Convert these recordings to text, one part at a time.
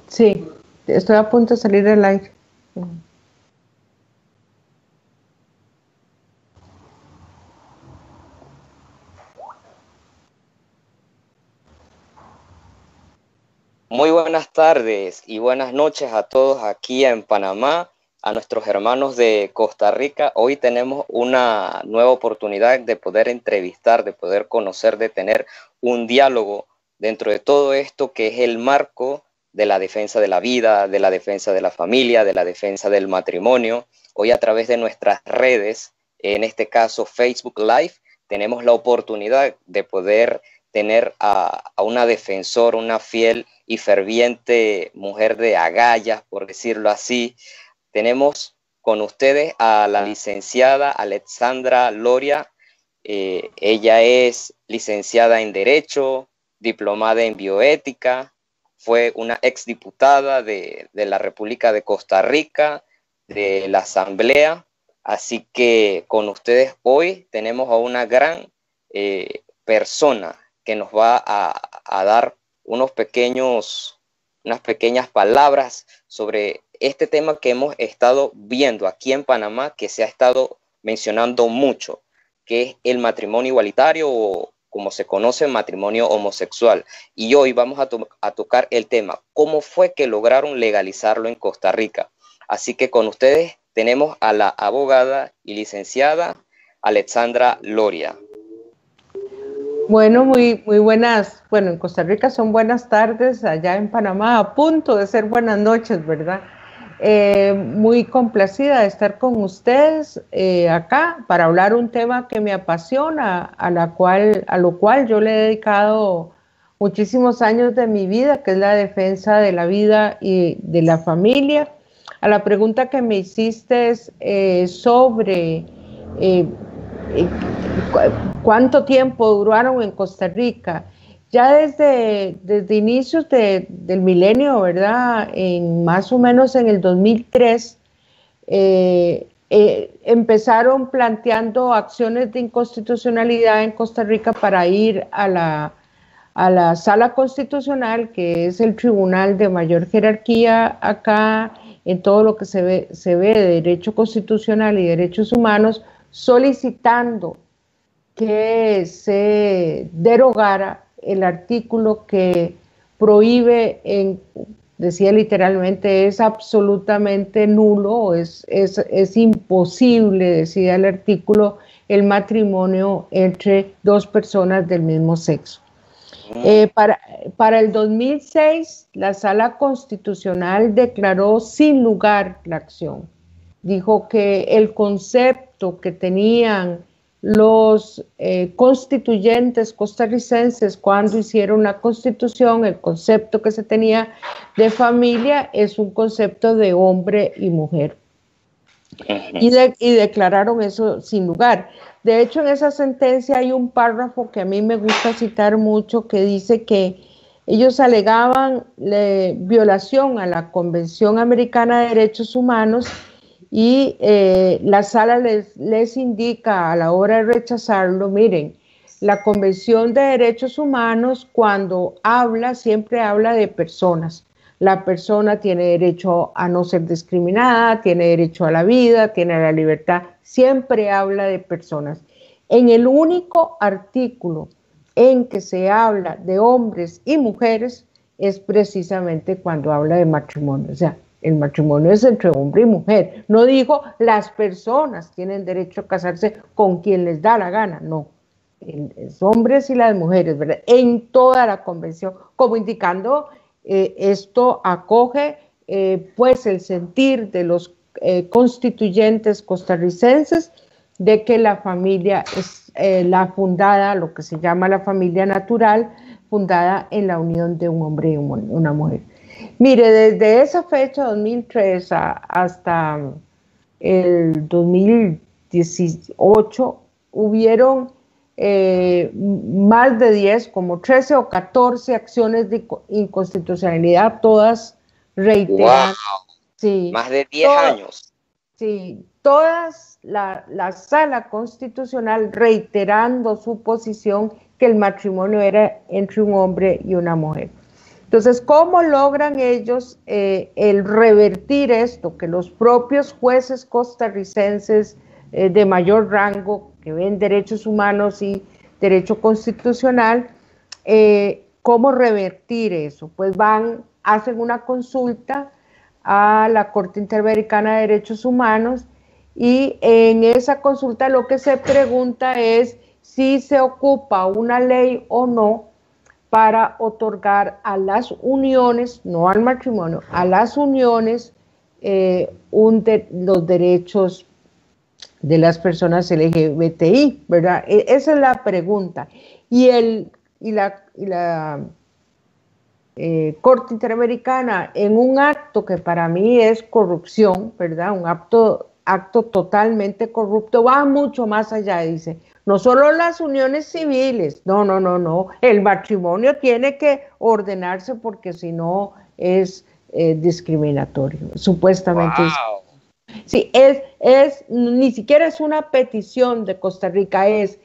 Sí, estoy a punto de salir del aire. Muy buenas tardes y buenas noches a todos aquí en Panamá, a nuestros hermanos de Costa Rica. Hoy tenemos una nueva oportunidad de poder entrevistar, de poder conocer, de tener un diálogo dentro de todo esto que es el marco de la defensa de la vida, de la defensa de la familia, de la defensa del matrimonio. Hoy a través de nuestras redes, en este caso Facebook Live, tenemos la oportunidad de poder tener a una defensora, una fiel y ferviente mujer de agallas, por decirlo así. Tenemos con ustedes a la licenciada Alexandra Loria. Ella es licenciada en Derecho, diplomada en Bioética, fue una exdiputada de la República de Costa Rica, de la Asamblea. Así que con ustedes hoy tenemos a una gran persona que nos va a dar unas pequeñas palabras sobre este tema que hemos estado viendo aquí en Panamá, que se ha estado mencionando mucho, que es el matrimonio igualitario o como se conoce, matrimonio homosexual. Y hoy vamos a tocar el tema, ¿cómo fue que lograron legalizarlo en Costa Rica? Así que con ustedes tenemos a la abogada y licenciada Alexandra Loria. Bueno, muy buenas, bueno, en Costa Rica son buenas tardes, allá en Panamá a punto de ser buenas noches, ¿verdad? Muy complacida de estar con ustedes acá para hablar un tema que me apasiona, a lo cual yo le he dedicado muchísimos años de mi vida, que es la defensa de la vida y de la familia. A la pregunta que me hiciste sobre cuánto tiempo duraron en Costa Rica. Ya desde inicios del milenio, ¿verdad? Más o menos en el 2003, empezaron planteando acciones de inconstitucionalidad en Costa Rica para ir a la Sala Constitucional, que es el tribunal de mayor jerarquía acá en todo lo que se ve de derecho constitucional y derechos humanos, solicitando que se derogara el artículo que prohíbe, decía literalmente, es absolutamente nulo, es imposible, decía el artículo, el matrimonio entre dos personas del mismo sexo. Para el 2006, la Sala Constitucional declaró sin lugar la acción. Dijo que el concepto que tenían los constituyentes costarricenses cuando hicieron la Constitución, el concepto que se tenía de familia es un concepto de hombre y mujer. Y declararon eso sin lugar. De hecho, en esa sentencia hay un párrafo que a mí me gusta citar mucho que dice que ellos alegaban violación a la Convención Americana de Derechos Humanos y la sala les indica a la hora de rechazarlo, miren, la Convención de Derechos Humanos cuando habla, siempre habla de personas. La persona tiene derecho a no ser discriminada, tiene derecho a la vida, tiene la libertad, siempre habla de personas. En el único artículo en que se habla de hombres y mujeres es precisamente cuando habla de matrimonio, o sea, el matrimonio es entre hombre y mujer. No dijo las personas tienen derecho a casarse con quien les da la gana, no. Los hombres y las mujeres, ¿verdad? En toda la convención, como indicando, esto acoge pues el sentir de los constituyentes costarricenses de que la familia es la fundada, lo que se llama la familia natural, fundada en la unión de un hombre y una mujer. Mire, desde esa fecha, 2003, hasta el 2018, hubieron más de 10, como 13 o 14 acciones de inconstitucionalidad, todas reiteradas. ¡Wow! Sí, Más de 10 años. Sí, todas la Sala Constitucional reiterando su posición que el matrimonio era entre un hombre y una mujer. Entonces, ¿cómo logran ellos el revertir esto? Que los propios jueces costarricenses de mayor rango, que ven derechos humanos y derecho constitucional, ¿cómo revertir eso? Pues hacen una consulta a la Corte Interamericana de Derechos Humanos y en esa consulta lo que se pregunta es si se ocupa una ley o no para otorgar a las uniones, no al matrimonio, a las uniones los derechos de las personas LGBTI, ¿verdad? Esa es la pregunta. Y la Corte Interamericana, en un acto que para mí es corrupción, ¿verdad? Un acto totalmente corrupto, va mucho más allá, dice, no solo las uniones civiles, no, el matrimonio tiene que ordenarse porque si no es discriminatorio, supuestamente. Wow. Sí, ni siquiera es una petición de Costa Rica, es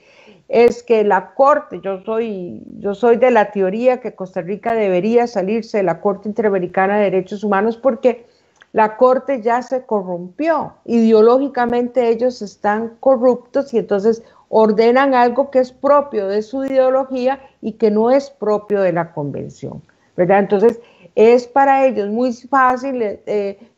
que la Corte, yo soy de la teoría que Costa Rica debería salirse de la Corte Interamericana de Derechos Humanos porque la Corte ya se corrompió, ideológicamente ellos están corruptos y entonces ordenan algo que es propio de su ideología y que no es propio de la Convención, ¿verdad? Entonces es para ellos muy fácil,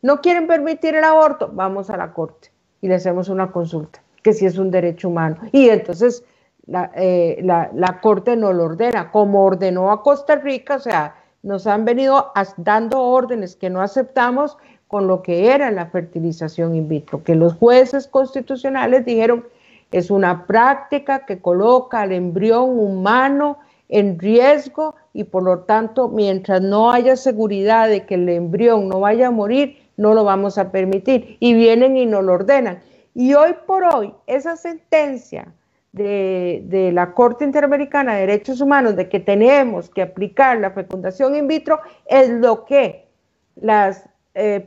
no quieren permitir el aborto, vamos a la Corte y le hacemos una consulta, que si es un derecho humano, y entonces la Corte no lo ordena, como ordenó a Costa Rica, o sea, nos han venido dando órdenes que no aceptamos con lo que era la fertilización in vitro, que los jueces constitucionales dijeron es una práctica que coloca al embrión humano en riesgo y por lo tanto mientras no haya seguridad de que el embrión no vaya a morir, no lo vamos a permitir y vienen y nos lo ordenan. Y hoy por hoy esa sentencia de la Corte Interamericana de Derechos Humanos de que tenemos que aplicar la fecundación in vitro es lo que las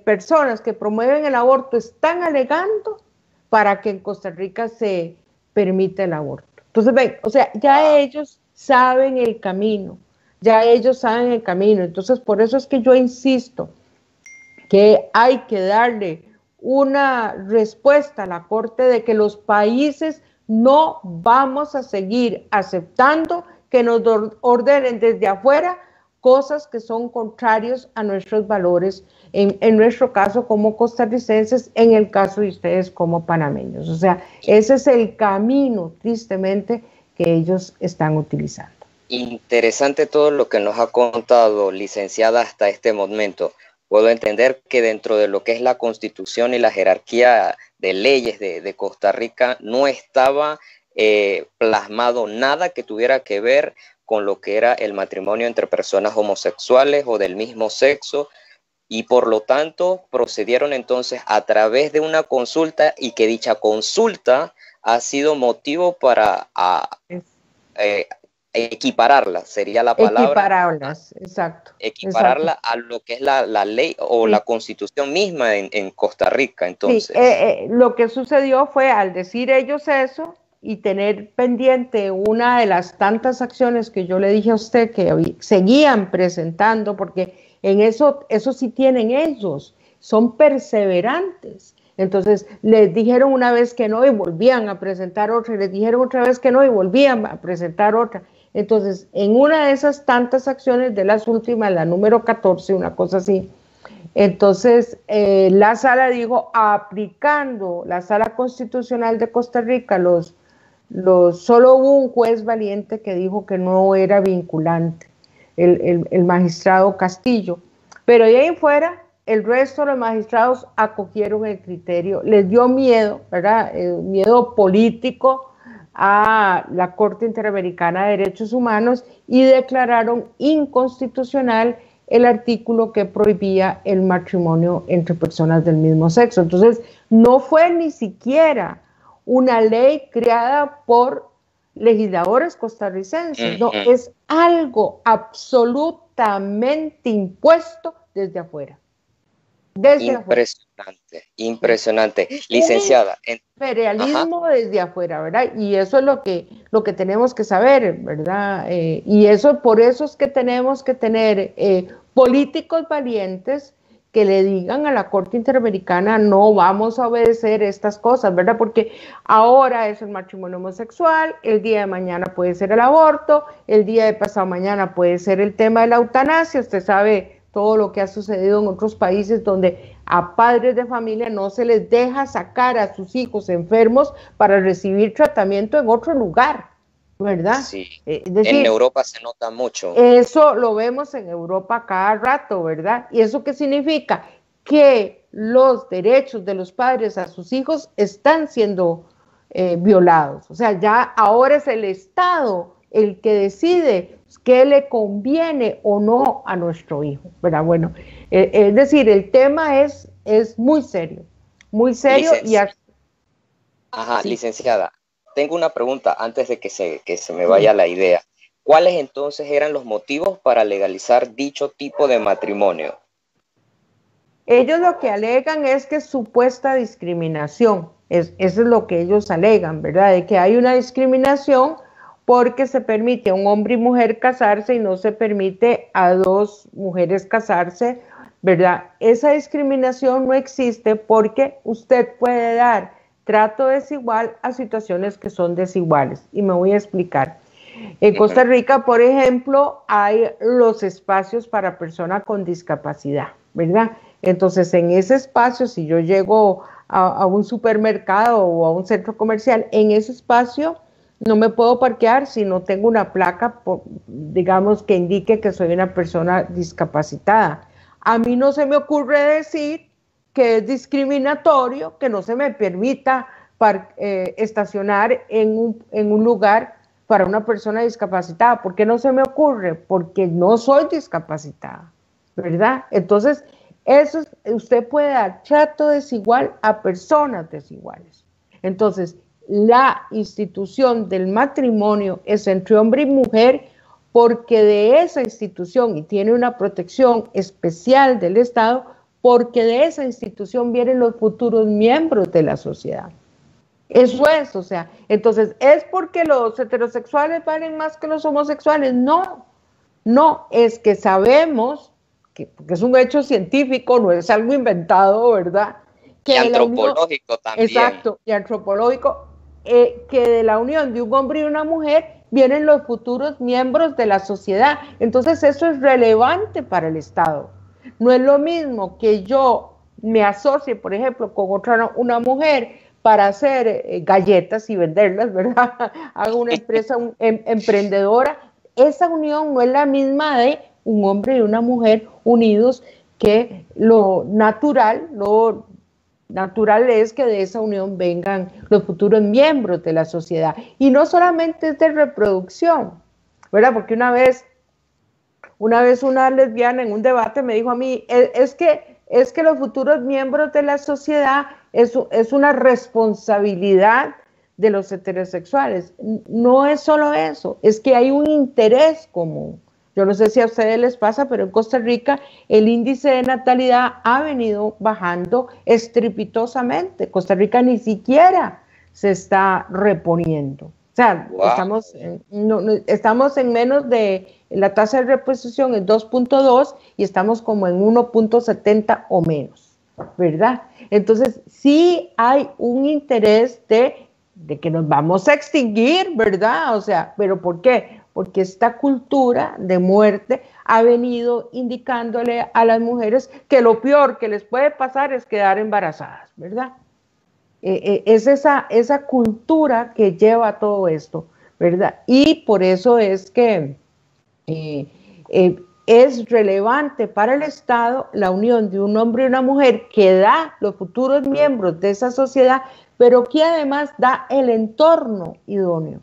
personas que promueven el aborto están alegando para que en Costa Rica se permita el aborto. Entonces, ven, o sea, ya ellos saben el camino, entonces por eso es que yo insisto que hay que darle una respuesta a la Corte de que los países no vamos a seguir aceptando que nos ordenen desde afuera cosas que son contrarios a nuestros valores, en nuestro caso como costarricenses, en el caso de ustedes como panameños. O sea, ese es el camino, tristemente, que ellos están utilizando. Interesante todo lo que nos ha contado, licenciada, hasta este momento. Puedo entender que dentro de lo que es la Constitución y la jerarquía de leyes de Costa Rica no estaba plasmado nada que tuviera que ver con lo que era el matrimonio entre personas homosexuales o del mismo sexo, y por lo tanto procedieron entonces a través de una consulta, y que dicha consulta ha sido motivo para equipararla, sería la palabra. Equipararlas, exacto. Equipararla a lo que es la ley o la Constitución misma en Costa Rica, entonces. Sí, lo que sucedió fue al decir ellos eso y tener pendiente una de las tantas acciones que yo le dije a usted que seguían presentando, porque en eso sí tienen ellos, son perseverantes. Entonces les dijeron una vez que no y volvían a presentar otra, y les dijeron otra vez que no y volvían a presentar otra. Entonces, en una de esas tantas acciones, de las últimas, la número 14, una cosa así, entonces la sala dijo, aplicando la Sala Constitucional de Costa Rica, solo hubo un juez valiente que dijo que no era vinculante, el magistrado Castillo, pero de ahí en fuera, el resto de los magistrados acogieron el criterio, les dio miedo, ¿verdad? Miedo político a la Corte Interamericana de Derechos Humanos y declararon inconstitucional el artículo que prohibía el matrimonio entre personas del mismo sexo. Entonces, no fue ni siquiera una ley creada por legisladores costarricenses, no, es algo absolutamente impuesto desde afuera. Impresionante. impresionante, impresionante. Licenciada. Imperialismo desde afuera, ¿verdad? Y eso es lo que tenemos que saber, ¿verdad? Y eso, por eso es que tenemos que tener políticos valientes que le digan a la Corte Interamericana: no vamos a obedecer estas cosas, ¿verdad? Porque ahora es el matrimonio homosexual, el día de mañana puede ser el aborto, el día de pasado mañana puede ser el tema de la eutanasia. Usted sabe todo lo que ha sucedido en otros países donde a padres de familia no se les deja sacar a sus hijos enfermos para recibir tratamiento en otro lugar, ¿verdad? Sí, Es decir, en Europa se nota mucho. Eso lo vemos en Europa cada rato, ¿verdad? ¿Y eso qué significa? Que los derechos de los padres a sus hijos están siendo violados. O sea, ya ahora es el Estado el que decide qué le conviene o no a nuestro hijo, ¿verdad? Bueno, es decir, el tema es muy serio y... Ajá, sí. Licenciada, tengo una pregunta antes de que se me vaya la idea. ¿Cuáles entonces eran los motivos para legalizar dicho tipo de matrimonio? Ellos lo que alegan es que es supuesta discriminación, eso es lo que ellos alegan, ¿verdad? De que hay una discriminación porque se permite a un hombre y mujer casarse y no se permite a dos mujeres casarse, ¿verdad? Esa discriminación no existe porque usted puede dar trato desigual a situaciones que son desiguales, y me voy a explicar. En Costa Rica, por ejemplo, hay los espacios para personas con discapacidad, ¿verdad? Entonces, en ese espacio, si yo llego a un supermercado o a un centro comercial, en ese espacio no me puedo parquear si no tengo una placa, digamos, que indique que soy una persona discapacitada. A mí no se me ocurre decir que es discriminatorio que no se me permita estacionar en un lugar para una persona discapacitada. ¿Por qué no se me ocurre? Porque no soy discapacitada, ¿verdad? Entonces, usted puede dar trato desigual a personas desiguales. Entonces, la institución del matrimonio es entre hombre y mujer porque de esa institución, y tiene una protección especial del Estado, porque de esa institución vienen los futuros miembros de la sociedad. Eso es, o sea, entonces, ¿es porque los heterosexuales valen más que los homosexuales? No, no, es que sabemos, porque es un hecho científico, no es algo inventado, ¿verdad? Que y antropológico también. Exacto, y antropológico, que de la unión de un hombre y una mujer vienen los futuros miembros de la sociedad. Entonces, eso es relevante para el Estado. No es lo mismo que yo me asocie, por ejemplo, con una mujer para hacer galletas y venderlas, ¿verdad? Hago una empresa emprendedora. Esa unión no es la misma de un hombre y una mujer unidos, que lo natural es que de esa unión vengan los futuros miembros de la sociedad. Y no solamente es de reproducción, ¿verdad? Porque una vez una lesbiana en un debate me dijo a mí, es que los futuros miembros de la sociedad es una responsabilidad de los heterosexuales. No es solo eso, es que hay un interés común. Yo no sé si a ustedes les pasa, pero en Costa Rica el índice de natalidad ha venido bajando estrepitosamente. Costa Rica ni siquiera se está reponiendo. O sea, wow. Estamos en menos de, la tasa de reposición es 2.2 y estamos como en 1.70 o menos, ¿verdad? Entonces, sí hay un interés de que nos vamos a extinguir, ¿verdad? O sea, ¿pero por qué? Porque esta cultura de muerte ha venido indicándole a las mujeres que lo peor que les puede pasar es quedar embarazadas, ¿verdad? Es esa cultura que lleva a todo esto, ¿verdad? Y por eso es que es relevante para el Estado la unión de un hombre y una mujer que da los futuros miembros de esa sociedad, pero que además da el entorno idóneo.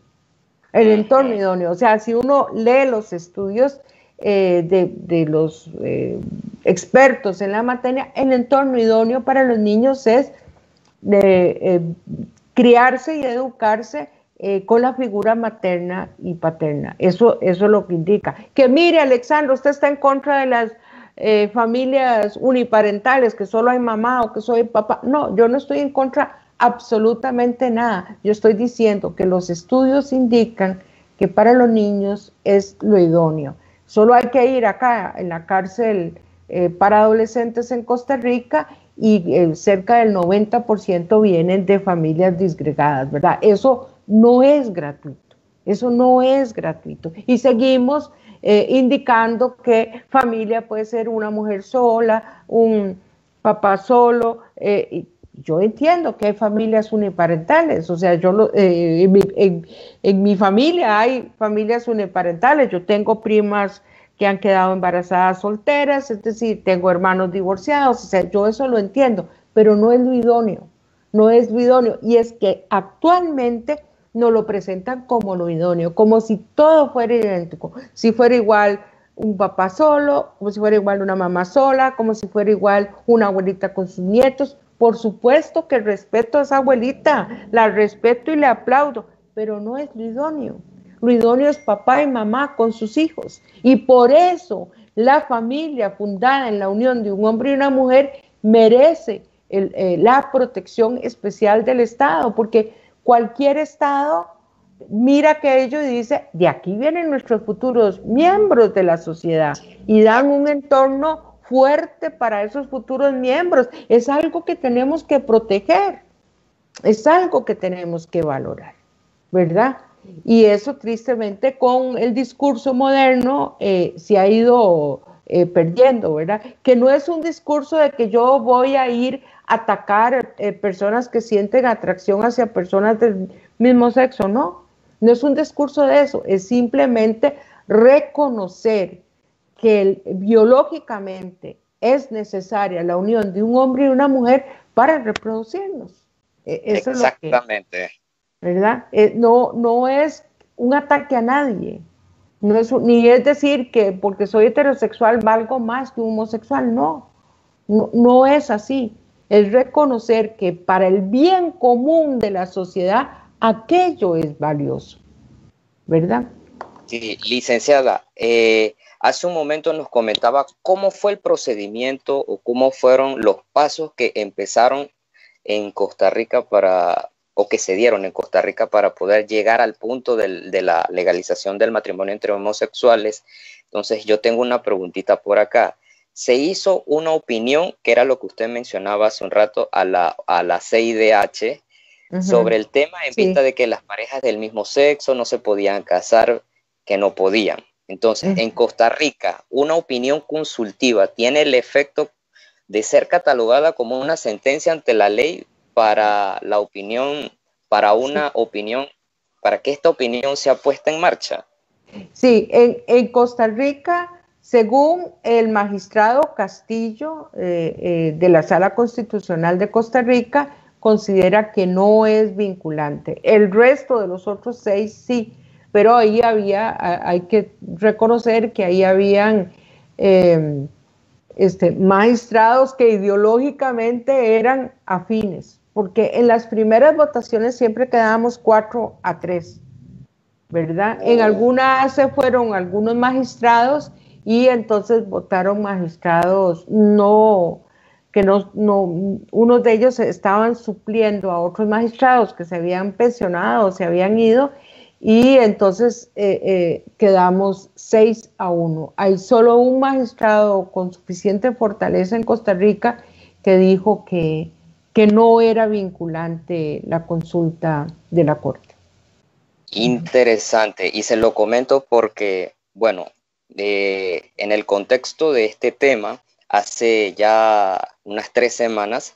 El entorno idóneo, o sea, si uno lee los estudios de los expertos en la materia, el entorno idóneo para los niños es criarse y educarse con la figura materna y paterna. Eso es lo que indica. Que mire, Alexandra, usted está en contra familias uniparentales, que solo hay mamá o que soy papá. No, yo no estoy en contra absolutamente nada. Yo estoy diciendo que los estudios indican que para los niños es lo idóneo. Solo hay que ir acá en la cárcel para adolescentes en Costa Rica y cerca del 90% vienen de familias disgregadas, ¿verdad? Eso no es gratuito, eso no es gratuito. Y seguimos indicando que familia puede ser una mujer sola, un papá solo. Yo entiendo que hay familias uniparentales, o sea, en mi familia hay familias uniparentales. Yo tengo primas que han quedado embarazadas solteras, es decir, tengo hermanos divorciados, o sea, yo eso lo entiendo, pero no es lo idóneo, no es lo idóneo. Y es que actualmente nos lo presentan como lo idóneo, como si todo fuera idéntico, si fuera igual un papá solo, como si fuera igual una mamá sola, como si fuera igual una abuelita con sus nietos. Por supuesto que respeto a esa abuelita, la respeto y le aplaudo, pero no es lo idóneo. Lo idóneo es papá y mamá con sus hijos. Y por eso la familia fundada en la unión de un hombre y una mujer merece la protección especial del Estado, porque cualquier Estado mira aquello y dice, de aquí vienen nuestros futuros miembros de la sociedad, y dan un entorno fuerte para esos futuros miembros. Es algo que tenemos que proteger, es algo que tenemos que valorar, ¿verdad? Y eso tristemente con el discurso moderno se ha ido perdiendo, ¿verdad? Que no es un discurso de que yo voy a ir a atacar personas que sienten atracción hacia personas del mismo sexo, no. No es un discurso de eso, es simplemente reconocer que biológicamente es necesaria la unión de un hombre y una mujer para reproducirnos. Eso exactamente. Es lo que, ¿verdad? No es un ataque a nadie, no es, ni es decir que porque soy heterosexual valgo más que un homosexual, no es así. Es reconocer que para el bien común de la sociedad aquello es valioso, ¿verdad? Sí, licenciada, hace un momento nos comentaba cómo fue el procedimiento o cómo fueron los pasos que empezaron en Costa Rica o que se dieron en Costa Rica para poder llegar al punto de la legalización del matrimonio entre homosexuales. Entonces yo tengo una preguntita por acá. Se hizo una opinión, que era lo que usted mencionaba hace un rato, a la CIDH, sobre el tema en vista de que las parejas del mismo sexo no se podían casar, que no podían. Entonces, en Costa Rica, una opinión consultiva tiene el efecto de ser catalogada como una sentencia ante la ley para la opinión, para una opinión, para que esta opinión sea puesta en marcha. Sí, en Costa Rica, según el magistrado Castillo de la Sala Constitucional de Costa Rica, considera que no es vinculante. El resto de los otros 6 sí, pero ahí hay que reconocer que ahí habían magistrados que ideológicamente eran afines, porque en las primeras votaciones siempre quedábamos 4-3, ¿verdad? En algunas se fueron algunos magistrados y entonces votaron magistrados unos de ellos estaban supliendo a otros magistrados que se habían pensionado, se habían ido, y entonces quedamos 6-1. Hay solo un magistrado con suficiente fortaleza en Costa Rica que dijo que no era vinculante la consulta de la Corte. Interesante, y se lo comento porque, bueno, en el contexto de este tema, hace ya unas 3 semanas,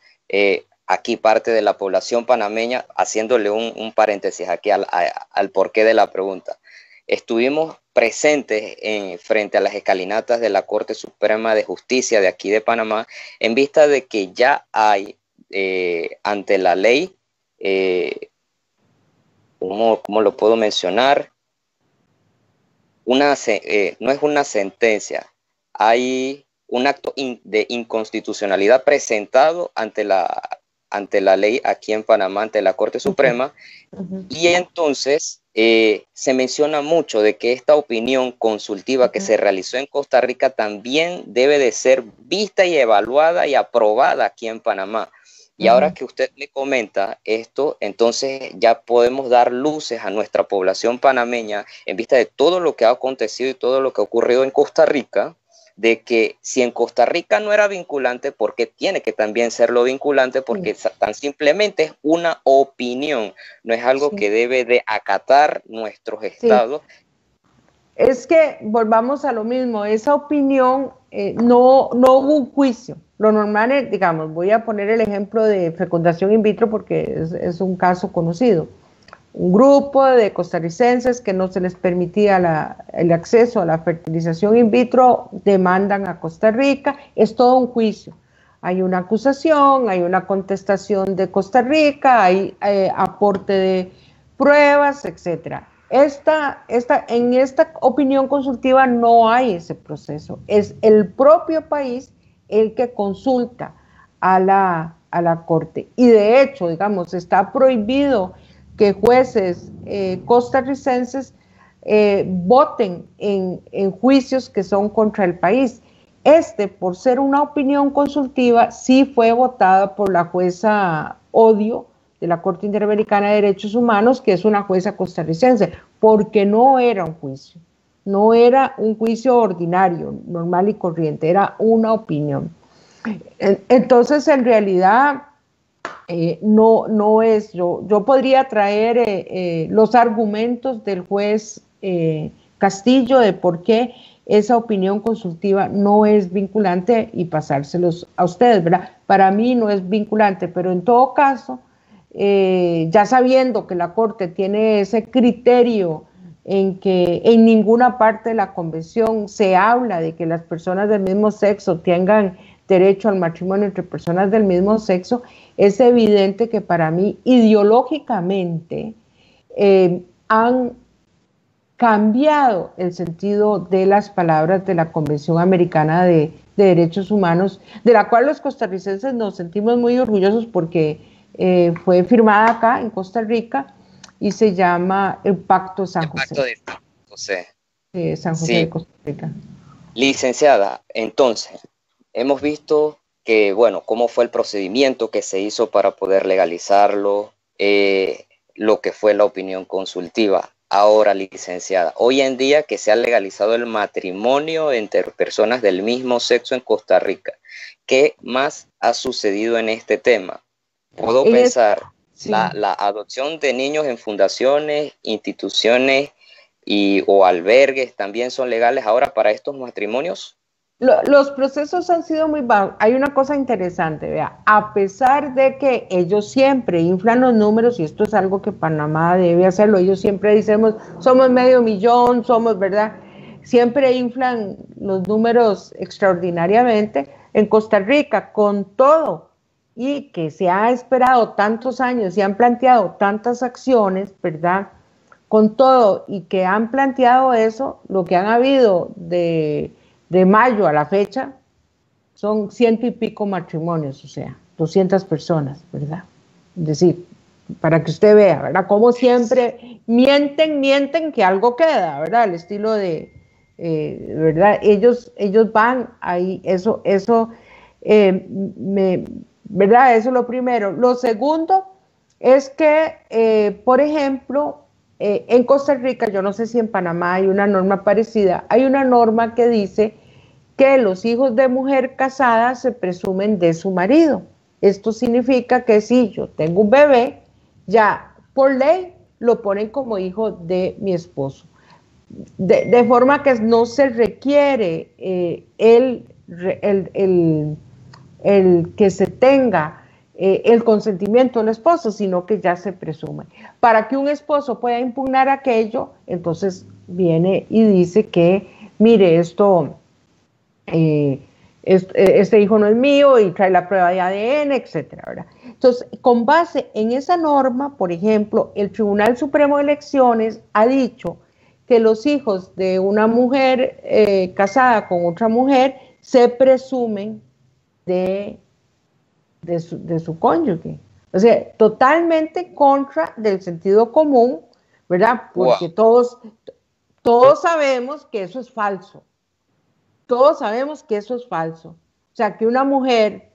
aquí parte de la población panameña, haciéndole un paréntesis aquí al porqué de la pregunta, estuvimos presentes frente a las escalinatas de la Corte Suprema de Justicia de aquí de Panamá, en vista de que ya hay ante la ley, ¿cómo lo puedo mencionar? No es una sentencia, hay un acto de inconstitucionalidad presentado ante la ley aquí en Panamá, ante la Corte Suprema, y entonces se menciona mucho de que esta opinión consultiva que se realizó en Costa Rica también debe de ser vista y evaluada y aprobada aquí en Panamá. Y ahora que usted me comenta esto, entonces ya podemos dar luces a nuestra población panameña en vista de todo lo que ha acontecido y todo lo que ha ocurrido en Costa Rica, de que si en Costa Rica no era vinculante, ¿por qué tiene que también serlo vinculante? Porque tan simplemente es una opinión, no es algo que debe de acatar nuestros estados. Es que volvamos a lo mismo, esa opinión no hubo un juicio. Lo normal es, digamos, voy a poner el ejemplo de fecundación in vitro porque es un caso conocido. Un grupo de costarricenses que no se les permitía el acceso a la fertilización in vitro demandan a Costa Rica, es todo un juicio. Hay una acusación, hay una contestación de Costa Rica, hay aporte de pruebas, etcétera. En esta opinión consultiva no hay ese proceso. Es el propio país el que consulta a la Corte. Y de hecho, digamos, está prohibido que jueces costarricenses voten en juicios que son contra el país. Por ser una opinión consultiva, sí fue votada por la jueza Odio de la Corte Interamericana de Derechos Humanos, que es una jueza costarricense, porque no era un juicio, no era un juicio ordinario, normal y corriente, era una opinión. Entonces, en realidad, no es, yo podría traer los argumentos del juez Castillo de por qué esa opinión consultiva no es vinculante y pasárselos a ustedes, ¿verdad? Para mí no es vinculante, pero en todo caso, ya sabiendo que la Corte tiene ese criterio en que en ninguna parte de la Convención se habla de que las personas del mismo sexo tengan derecho al matrimonio entre personas del mismo sexo, es evidente que para mí ideológicamente han cambiado el sentido de las palabras de la Convención Americana de Derechos Humanos, de la cual los costarricenses nos sentimos muy orgullosos porque fue firmada acá en Costa Rica y se llama el Pacto San José. El Pacto de San José. San José de Costa Rica. Licenciada, entonces, hemos visto que, bueno, cómo fue el procedimiento que se hizo para poder legalizarlo, lo que fue la opinión consultiva. Ahora, licenciada, hoy en día que se ha legalizado el matrimonio entre personas del mismo sexo en Costa Rica, ¿qué más ha sucedido en este tema? Puedo pensar, la adopción de niños en fundaciones, instituciones o albergues también son legales ahora para estos matrimonios. Los procesos han sido muy bajos. Hay una cosa interesante, vea, a pesar de que ellos siempre inflan los números, y esto es algo que Panamá debe hacerlo, ellos siempre decimos, somos 500,000, somos, ¿verdad? Siempre inflan los números extraordinariamente. En Costa Rica, con todo, y que se ha esperado tantos años y han planteado tantas acciones, ¿verdad? Con todo, y que han planteado eso, lo que han habido de mayo a la fecha, son 100 y pico matrimonios, o sea, 200 personas, ¿verdad? Es decir, para que usted vea, ¿verdad? Como siempre mienten que algo queda, ¿verdad? El estilo de, ¿verdad? Ellos van ahí, ¿verdad? Eso es lo primero. Lo segundo es que, por ejemplo, en Costa Rica, yo no sé si en Panamá hay una norma parecida, hay una norma que dice que los hijos de mujer casada se presumen de su marido. Esto significa que si yo tengo un bebé, ya por ley lo ponen como hijo de mi esposo. De forma que no se requiere el que se tenga el consentimiento del esposo, sino que ya se presume. Para que un esposo pueda impugnar aquello, entonces viene y dice que, mire, este hijo no es mío y trae la prueba de ADN, etcétera, ¿verdad? Entonces, con base en esa norma, por ejemplo, el Tribunal Supremo de Elecciones ha dicho que los hijos de una mujer casada con otra mujer se presumen de su cónyuge. O sea, totalmente contra del sentido común, ¿verdad? Wow. Porque todos sabemos que eso es falso. Todos sabemos que eso es falso. O sea, que una mujer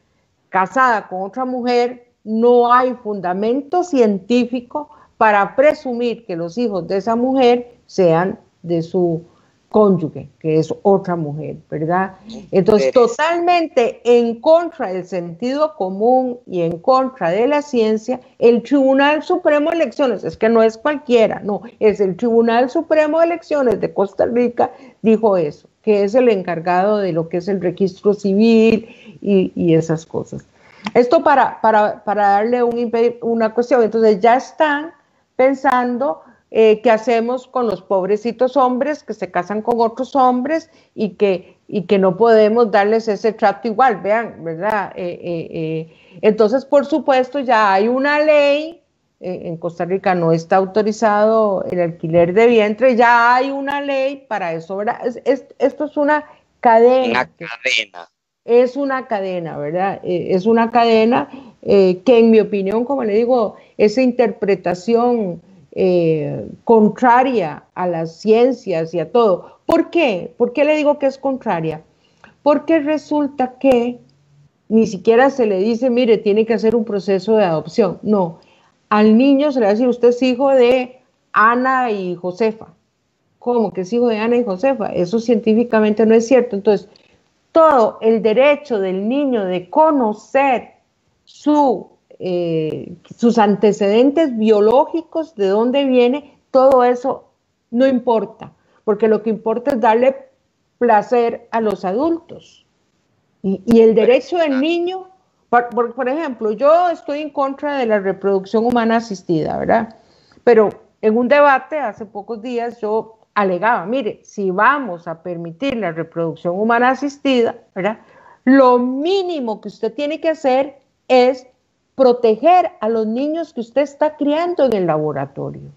casada con otra mujer, no hay fundamento científico para presumir que los hijos de esa mujer sean de su cónyuge, que es otra mujer, ¿verdad? Entonces, totalmente en contra del sentido común y en contra de la ciencia, el Tribunal Supremo de Elecciones, es que no es cualquiera, no, es el Tribunal Supremo de Elecciones de Costa Rica, dijo eso, que es el encargado de lo que es el registro civil y esas cosas. Esto para darle una cuestión. Entonces ya están pensando qué hacemos con los pobrecitos hombres que se casan con otros hombres y que no podemos darles ese trato igual, vean, ¿verdad? Entonces, por supuesto, ya hay una ley, en Costa Rica no está autorizado el alquiler de vientre, ya hay una ley para eso, ¿verdad? Esto es una cadena. Una cadena. Es una cadena, ¿verdad? Es una cadena que en mi opinión, como le digo, esa interpretación contraria a las ciencias y a todo. ¿Por qué? ¿Por qué le digo que es contraria? Porque resulta que ni siquiera se le dice, mire, tiene que hacer un proceso de adopción. No, al niño se le va a decir, usted es hijo de Ana y Josefa. ¿Cómo que es hijo de Ana y Josefa? Eso científicamente no es cierto. Entonces, todo el derecho del niño de conocer sus antecedentes biológicos, de dónde viene, todo eso no importa, porque lo que importa es darle placer a los adultos. Y el derecho del niño, por ejemplo, yo estoy en contra de la reproducción humana asistida, ¿verdad? Pero en un debate hace pocos días yo alegaba, mire, si vamos a permitir la reproducción humana asistida, ¿verdad? Lo mínimo que usted tiene que hacer es proteger a los niños que usted está criando en el laboratorio.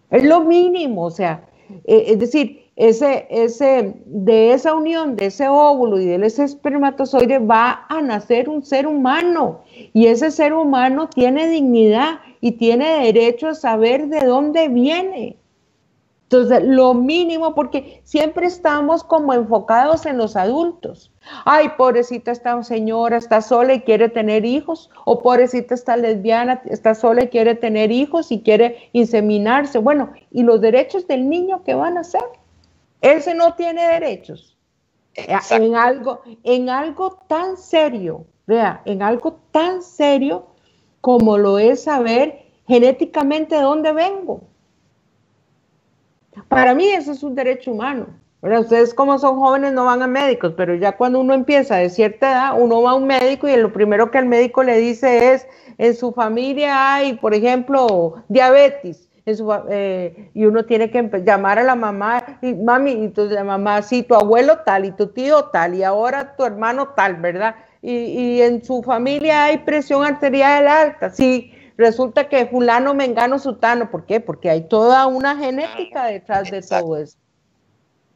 Es lo mínimo, o sea, es decir, de esa unión, de ese óvulo y de ese espermatozoide va a nacer un ser humano y ese ser humano tiene dignidad y tiene derecho a saber de dónde viene. Entonces, lo mínimo, porque siempre estamos como enfocados en los adultos. Ay, pobrecita esta señora, está sola y quiere tener hijos. O pobrecita esta lesbiana, está sola y quiere tener hijos y quiere inseminarse. Bueno, ¿y los derechos del niño qué van a hacer? Ese no tiene derechos. En algo tan serio, vea, en algo tan serio como lo es saber genéticamente de dónde vengo. Para mí eso es un derecho humano, ¿verdad? Ustedes como son jóvenes no van a médicos, pero ya cuando uno empieza de cierta edad, uno va a un médico y lo primero que el médico le dice es, en su familia hay, por ejemplo, diabetes, y uno tiene que llamar a la mamá, y mami, entonces la mamá, sí, tu abuelo tal, y tu tío tal, y ahora tu hermano tal, ¿verdad? Y en su familia hay presión arterial alta, sí. Resulta que fulano, mengano, sutano. ¿Por qué? Porque hay toda una genética detrás de todo eso.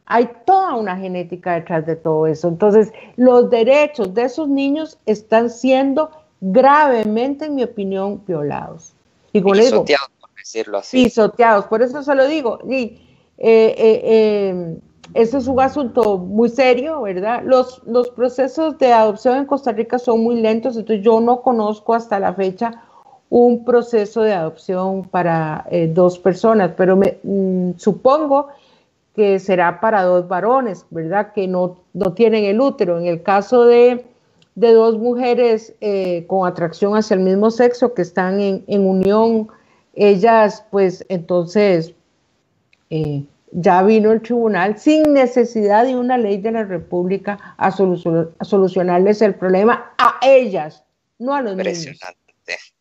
Hay toda una genética detrás de todo eso. Entonces, los derechos de esos niños están siendo gravemente, en mi opinión, violados. Y como pisoteados, por decirlo así. Pisoteados, por eso se lo digo. Y, eso es un asunto muy serio, ¿verdad? Los procesos de adopción en Costa Rica son muy lentos, entonces yo no conozco hasta la fecha un proceso de adopción para dos personas, pero supongo que será para dos varones, ¿verdad? Que no tienen el útero. En el caso de dos mujeres con atracción hacia el mismo sexo que están en unión, ellas pues entonces ya vino el tribunal sin necesidad de una ley de la República a solucionarles el problema a ellas, no a los niños.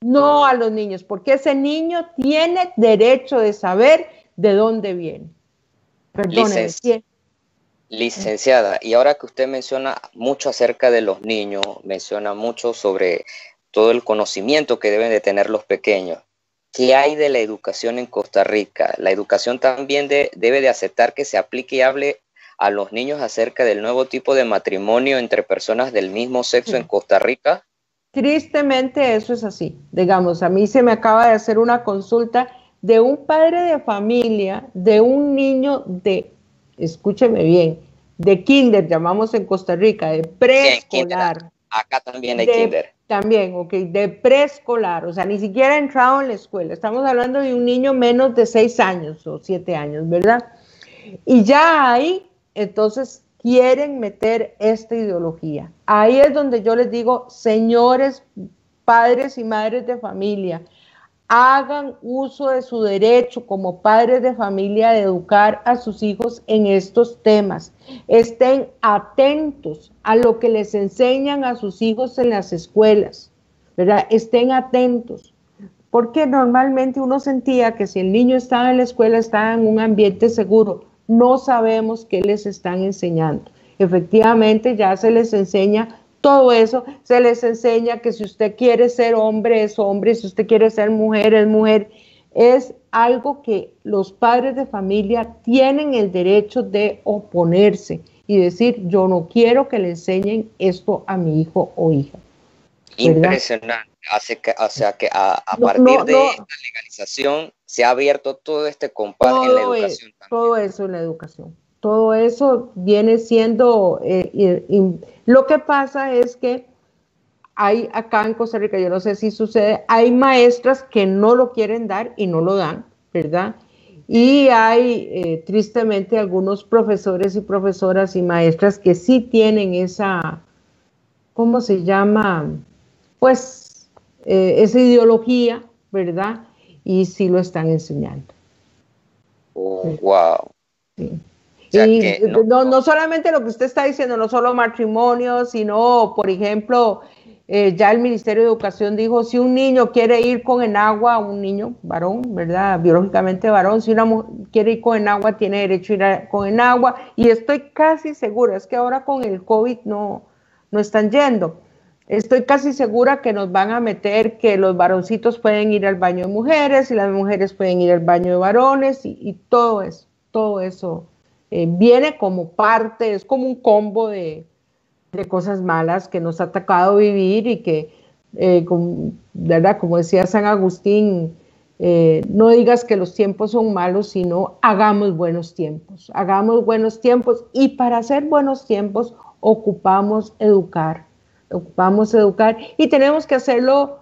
No a los niños, porque ese niño tiene derecho de saber de dónde viene. Perdóneme. Licenciada, y ahora que usted menciona mucho acerca de los niños, menciona mucho sobre todo el conocimiento que deben de tener los pequeños, ¿qué hay de la educación en Costa Rica? ¿La educación también debe de aceptar que se aplique y hable a los niños acerca del nuevo tipo de matrimonio entre personas del mismo sexo en Costa Rica? Tristemente eso es así. Digamos, a mí se me acaba de hacer una consulta de un padre de familia, de un niño de, escúcheme bien, de kinder, llamamos en Costa Rica, de preescolar. Acá también hay kinder. También, ok, de preescolar, o sea, ni siquiera ha entrado en la escuela. Estamos hablando de un niño menos de 6 años o 7 años, ¿verdad? Y ya ahí, entonces, quieren meter esta ideología. Ahí es donde yo les digo, señores padres y madres de familia, hagan uso de su derecho como padres de familia de educar a sus hijos en estos temas. Estén atentos a lo que les enseñan a sus hijos en las escuelas, ¿verdad? Estén atentos, porque normalmente uno sentía que si el niño estaba en la escuela estaba en un ambiente seguro. No sabemos qué les están enseñando. Efectivamente, ya se les enseña todo eso, se les enseña que si usted quiere ser hombre, es hombre, si usted quiere ser mujer, es mujer. Es algo que los padres de familia tienen el derecho de oponerse y decir, yo no quiero que le enseñen esto a mi hijo o hija. ¿Verdad? Impresionante. O sea que a partir de esta legalización se ha abierto todo este compás en la educación. Todo eso en la educación. Todo eso viene siendo, lo que pasa es que hay acá en Costa Rica, yo no sé si sucede, hay maestras que no lo quieren dar y no lo dan, ¿verdad? Y hay tristemente algunos profesores y profesoras y maestras que sí tienen esa, ¿cómo se llama? Pues esa ideología, ¿verdad? Y sí lo están enseñando. Oh, wow. Sí. O sea, y no solamente lo que usted está diciendo, no solo matrimonio, sino, por ejemplo, ya el Ministerio de Educación dijo, si un niño quiere ir con enagua, un niño varón, ¿verdad? Biológicamente varón, si una mujer quiere ir con enagua, tiene derecho a ir con enagua, y estoy casi segura, es que ahora con el COVID no están yendo. Estoy casi segura que nos van a meter que los varoncitos pueden ir al baño de mujeres y las mujeres pueden ir al baño de varones y todo eso viene como parte, es como un combo de cosas malas que nos ha tocado vivir y que, ¿verdad? Como decía San Agustín, no digas que los tiempos son malos, sino hagamos buenos tiempos y para hacer buenos tiempos ocupamos educar y tenemos que hacerlo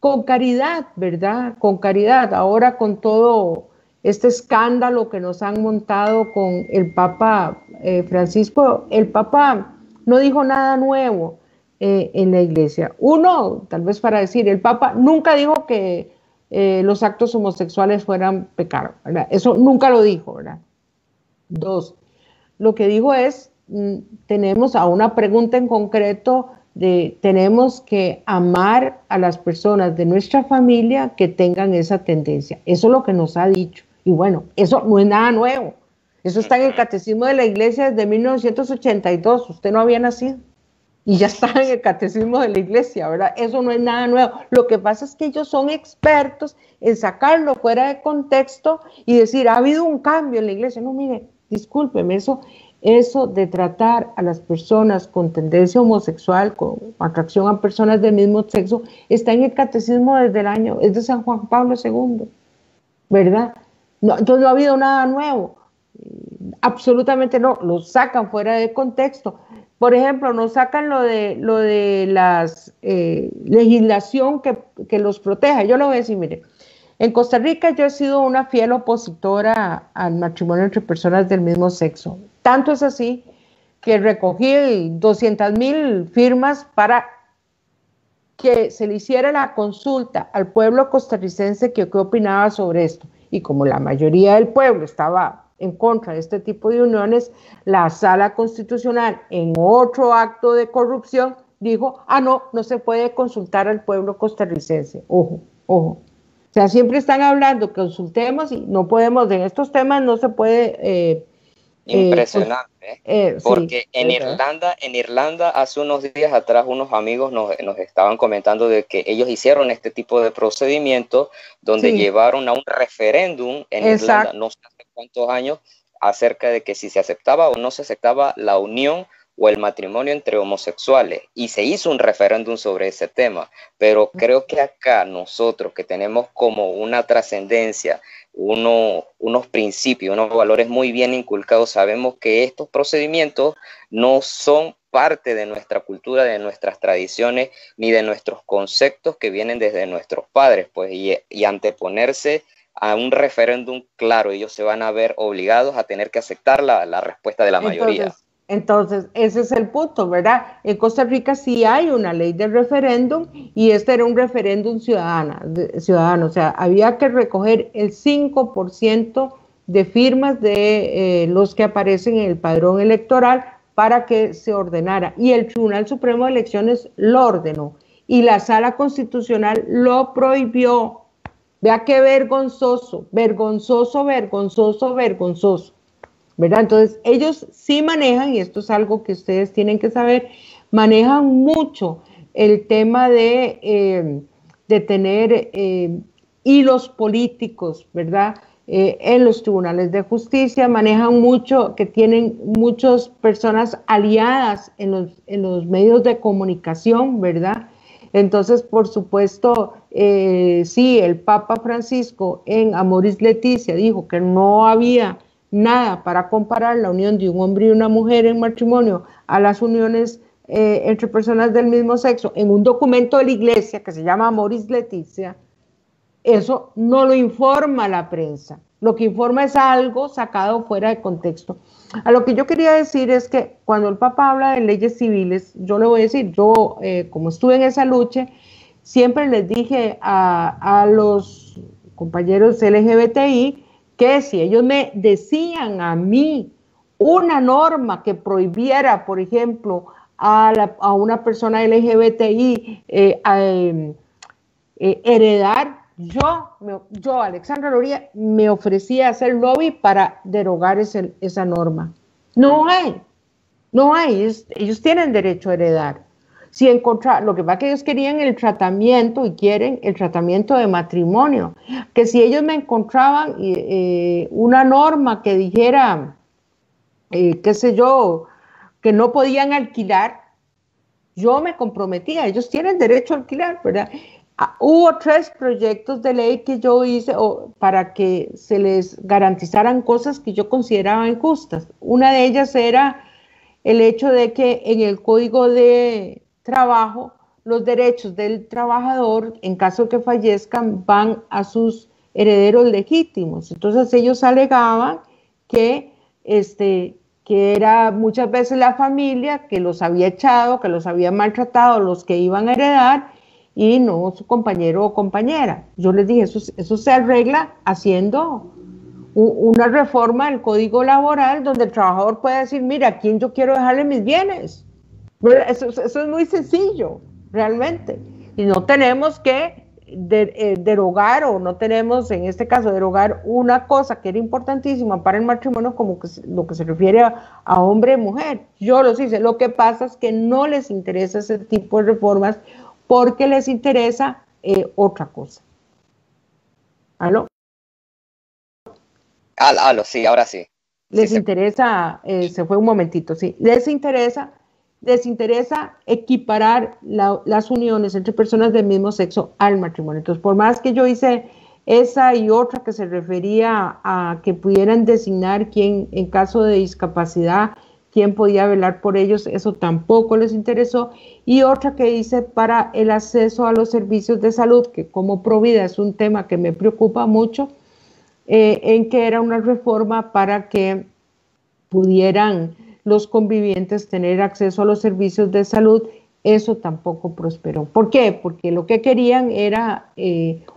con caridad, ¿verdad? Con caridad. Ahora con todo este escándalo que nos han montado con el Papa Francisco, el Papa no dijo nada nuevo en la iglesia. Uno, tal vez para decir, el Papa nunca dijo que los actos homosexuales fueran pecado, ¿verdad? Eso nunca lo dijo, ¿verdad? Dos, lo que dijo es, tenemos a una pregunta en concreto tenemos que amar a las personas de nuestra familia que tengan esa tendencia. Eso es lo que nos ha dicho. Y bueno, eso no es nada nuevo. Eso está en el Catecismo de la Iglesia desde 1982. Usted no había nacido. Y ya está en el Catecismo de la Iglesia, ¿verdad? Eso no es nada nuevo. Lo que pasa es que ellos son expertos en sacarlo fuera de contexto y decir, ha habido un cambio en la Iglesia. No, mire, discúlpeme, eso de tratar a las personas con tendencia homosexual, con atracción a personas del mismo sexo, está en el catecismo es de San Juan Pablo II, ¿verdad? No, entonces no ha habido nada nuevo, absolutamente no, lo sacan fuera de contexto. Por ejemplo, nos sacan lo de la legislación que los proteja. Yo le voy a decir, mire, en Costa Rica yo he sido una fiel opositora al matrimonio entre personas del mismo sexo. Tanto es así que recogí 200,000 firmas para que se le hiciera la consulta al pueblo costarricense que qué opinaba sobre esto. Y como la mayoría del pueblo estaba en contra de este tipo de uniones, la Sala Constitucional, en otro acto de corrupción, dijo, no se puede consultar al pueblo costarricense. Ojo. O sea, siempre están hablando, consultemos y no podemos, en estos temas no se puede... Impresionante, porque sí, en Irlanda hace unos días atrás unos amigos nos estaban comentando de que ellos hicieron este tipo de procedimiento donde llevaron a un referéndum en Irlanda, no sé hace cuántos años, acerca de que si se aceptaba o no se aceptaba la unión o el matrimonio entre homosexuales, y se hizo un referéndum sobre ese tema, pero creo que acá nosotros que tenemos como una trascendencia, unos principios, unos valores muy bien inculcados, sabemos que estos procedimientos no son parte de nuestra cultura, de nuestras tradiciones, ni de nuestros conceptos que vienen desde nuestros padres, pues, y anteponerse a un referéndum, claro, ellos se van a ver obligados a tener que aceptar la respuesta de la mayoría. Entonces, ese es el punto, ¿verdad? En Costa Rica sí hay una ley de referéndum y este era un referéndum ciudadano, o sea, había que recoger el 5% de firmas de los que aparecen en el padrón electoral para que se ordenara. Y el Tribunal Supremo de Elecciones lo ordenó y la Sala Constitucional lo prohibió. Vea qué vergonzoso, vergonzoso, vergonzoso, vergonzoso, ¿verdad? Entonces, ellos sí manejan, y esto es algo que ustedes tienen que saber, manejan mucho el tema de tener hilos políticos, ¿verdad? En los tribunales de justicia, manejan mucho, que tienen muchas personas aliadas en los medios de comunicación, ¿verdad? Entonces, por supuesto, sí, el Papa Francisco en Amoris Laetitia dijo que no había nada para comparar la unión de un hombre y una mujer en matrimonio a las uniones entre personas del mismo sexo en un documento de la iglesia que se llama Amoris Laetitia. Eso no lo informa la prensa, lo que informa es algo sacado fuera de contexto. A lo que yo quería decir es que cuando el Papa habla de leyes civiles, yo le voy a decir, yo como estuve en esa lucha, siempre les dije a los compañeros LGBTI que si ellos me decían a mí una norma que prohibiera, por ejemplo, a una persona LGBTI heredar, yo, Alexandra Loría, me ofrecía hacer lobby para derogar esa norma. No hay, ellos tienen derecho a heredar. Si lo que pasa es que ellos querían el tratamiento y quieren el tratamiento de matrimonio, que si ellos me encontraban una norma que dijera, qué sé yo, que no podían alquilar, yo me comprometía, ellos tienen derecho a alquilar, ¿verdad? Hubo 3 proyectos de ley que yo hice para que se les garantizaran cosas que yo consideraba injustas. Una de ellas era el hecho de que en el Código de Trabajo los derechos del trabajador, en caso que fallezcan, van a sus herederos legítimos. Entonces ellos alegaban que era muchas veces la familia que los había echado, que los había maltratado, los que iban a heredar, y no su compañero o compañera. Yo les dije, eso se arregla haciendo una reforma del Código Laboral donde el trabajador puede decir, mira, ¿a quién yo quiero dejarle mis bienes? Eso es muy sencillo, realmente. Y no tenemos que derogar, o no tenemos, en este caso, derogar una cosa que era importantísima para el matrimonio, como lo que se refiere a hombre y mujer. Yo los hice. Lo que pasa es que no les interesa ese tipo de reformas porque les interesa otra cosa. ¿Aló? Aló, sí, ahora sí. Les interesa, se fue un momentito, sí, les interesa equiparar las uniones entre personas del mismo sexo al matrimonio. Entonces, por más que yo hice esa y otra que se refería a que pudieran designar quién, en caso de discapacidad, quién podía velar por ellos, eso tampoco les interesó. Y otra que hice para el acceso a los servicios de salud, que como Provida es un tema que me preocupa mucho, en que era una reforma para que pudieran los convivientes tener acceso a los servicios de salud. Eso tampoco prosperó. ¿Por qué? Porque lo que querían era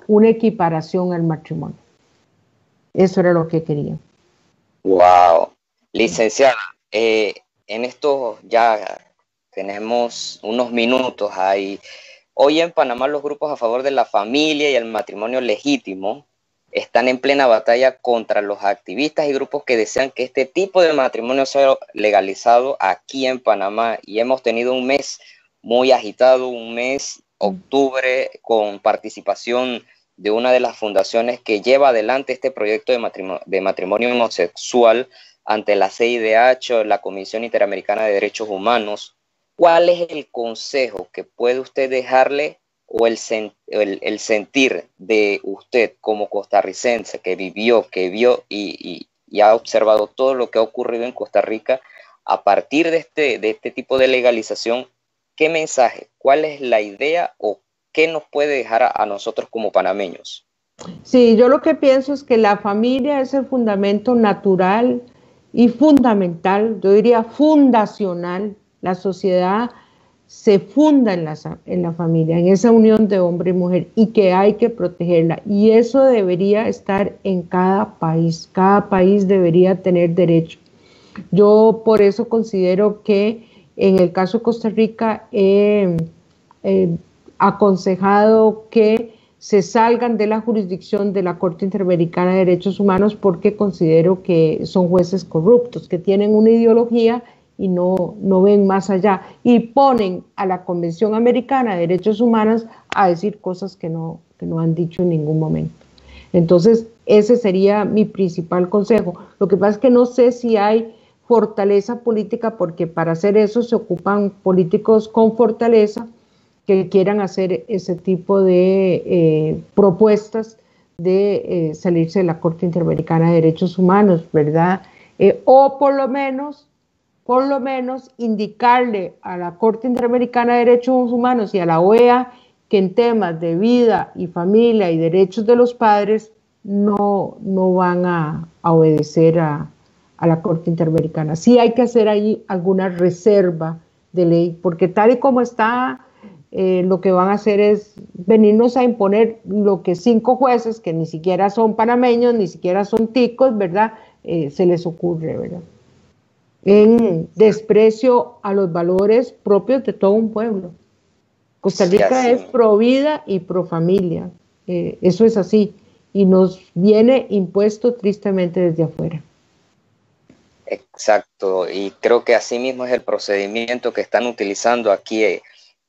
una equiparación al matrimonio. Eso era lo que querían. Wow. Licenciada, en esto ya tenemos unos minutos ahí. Hoy en Panamá los grupos a favor de la familia y el matrimonio legítimo están en plena batalla contra los activistas y grupos que desean que este tipo de matrimonio sea legalizado aquí en Panamá. Y hemos tenido un mes muy agitado, un mes, octubre, con participación de una de las fundaciones que lleva adelante este proyecto de matrimonio homosexual, ante la CIDH, la Comisión Interamericana de Derechos Humanos, ¿cuál es el consejo que puede usted dejarle o el sentir de usted como costarricense que vivió, que vio y ha observado todo lo que ha ocurrido en Costa Rica a partir de este tipo de legalización? ¿Qué mensaje, cuál es la idea o qué nos puede dejar a nosotros como panameños? Sí, yo lo que pienso es que la familia es el fundamento natural y fundamental, yo diría fundacional. La sociedad se funda en la familia, en esa unión de hombre y mujer, y que hay que protegerla. Y eso debería estar en cada país debería tener derecho. Yo por eso considero que en el caso de Costa Rica he aconsejado que se salgan de la jurisdicción de la Corte Interamericana de Derechos Humanos porque considero que son jueces corruptos, que tienen una ideología y no ven más allá, y ponen a la Convención Americana de Derechos Humanos a decir cosas que no han dicho en ningún momento. Entonces, ese sería mi principal consejo. Lo que pasa es que no sé si hay fortaleza política, porque para hacer eso se ocupan políticos con fortaleza que quieran hacer ese tipo de propuestas de salirse de la Corte Interamericana de Derechos Humanos, ¿verdad? O por lo menos indicarle a la Corte Interamericana de Derechos Humanos y a la OEA que en temas de vida y familia y derechos de los padres no van a obedecer a la Corte Interamericana. Sí hay que hacer ahí alguna reserva de ley, porque tal y como está, lo que van a hacer es venirnos a imponer lo que 5 jueces, que ni siquiera son panameños, ni siquiera son ticos, ¿verdad? Se les ocurre, ¿verdad? En desprecio a los valores propios de todo un pueblo. Costa Rica es pro vida y pro familia, eso es así, y nos viene impuesto tristemente desde afuera. Exacto, y creo que así mismo es el procedimiento que están utilizando aquí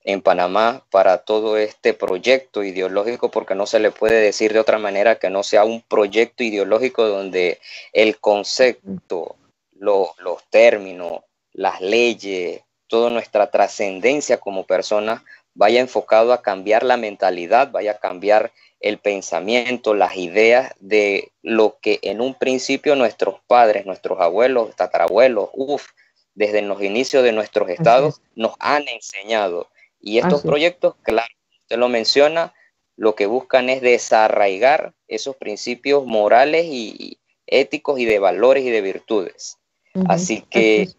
en Panamá para todo este proyecto ideológico, porque no se le puede decir de otra manera que no sea un proyecto ideológico donde el concepto, los términos, las leyes, toda nuestra trascendencia como personas vaya enfocado a cambiar la mentalidad, vaya a cambiar el pensamiento, las ideas de lo que en un principio nuestros padres, nuestros abuelos, tatarabuelos, desde los inicios de nuestros estados nos han enseñado. Y estos proyectos, claro, usted lo menciona, lo que buscan es desarraigar esos principios morales y éticos y de valores y de virtudes. Así que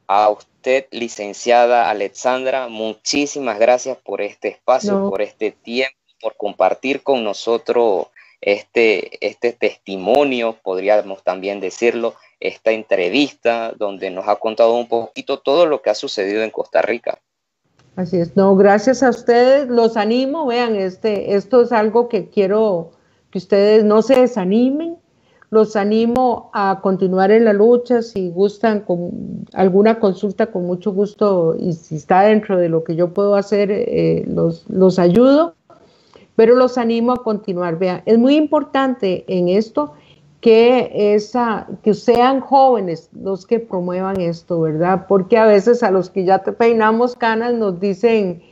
a usted, licenciada Alexandra, muchísimas gracias por este espacio, por este tiempo, por compartir con nosotros este testimonio, podríamos también decirlo, esta entrevista donde nos ha contado un poquito todo lo que ha sucedido en Costa Rica. Así es, no, gracias a ustedes, los animo, vean, esto es algo que quiero que ustedes no se desanimen, los animo a continuar en la lucha. Si gustan con alguna consulta, con mucho gusto, y si está dentro de lo que yo puedo hacer, los ayudo, pero los animo a continuar. Vean, es muy importante en esto que sean jóvenes los que promuevan esto, ¿verdad? Porque a veces a los que ya te peinamos canas nos dicen,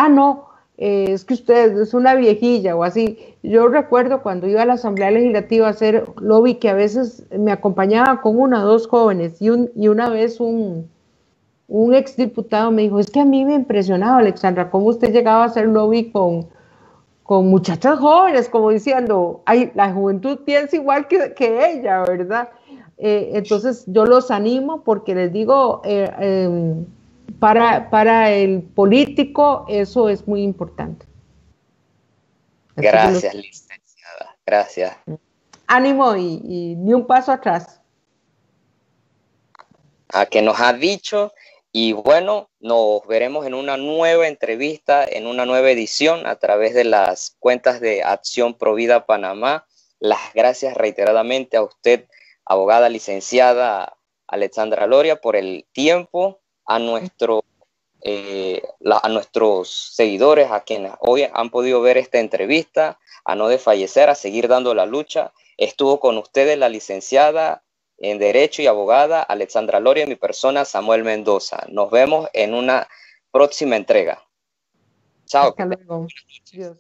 no, es que usted es una viejilla o así. Yo recuerdo cuando iba a la Asamblea Legislativa a hacer lobby que a veces me acompañaba con 1 o 2 jóvenes y una vez un exdiputado me dijo, es que a mí me impresionaba, Alexandra, cómo usted llegaba a hacer lobby con muchachas jóvenes, como diciendo, ay, la juventud piensa igual que ella, ¿verdad? Entonces yo los animo porque les digo, para el político eso es muy importante. Gracias, licenciada, gracias. Ánimo y ni un paso atrás. A que nos ha dicho. Y bueno, nos veremos en una nueva entrevista, en una nueva edición a través de las cuentas de Acción Provida Panamá. Las gracias reiteradamente a usted, abogada licenciada Alexandra Loria, por el tiempo, a nuestros seguidores, a quienes hoy han podido ver esta entrevista, a no desfallecer, a seguir dando la lucha Estuvo con ustedes la licenciada en Derecho y abogada Alexandra Loria y mi persona Samuel Mendoza. Nos vemos en una próxima entrega. Chao. Hasta luego. Dios.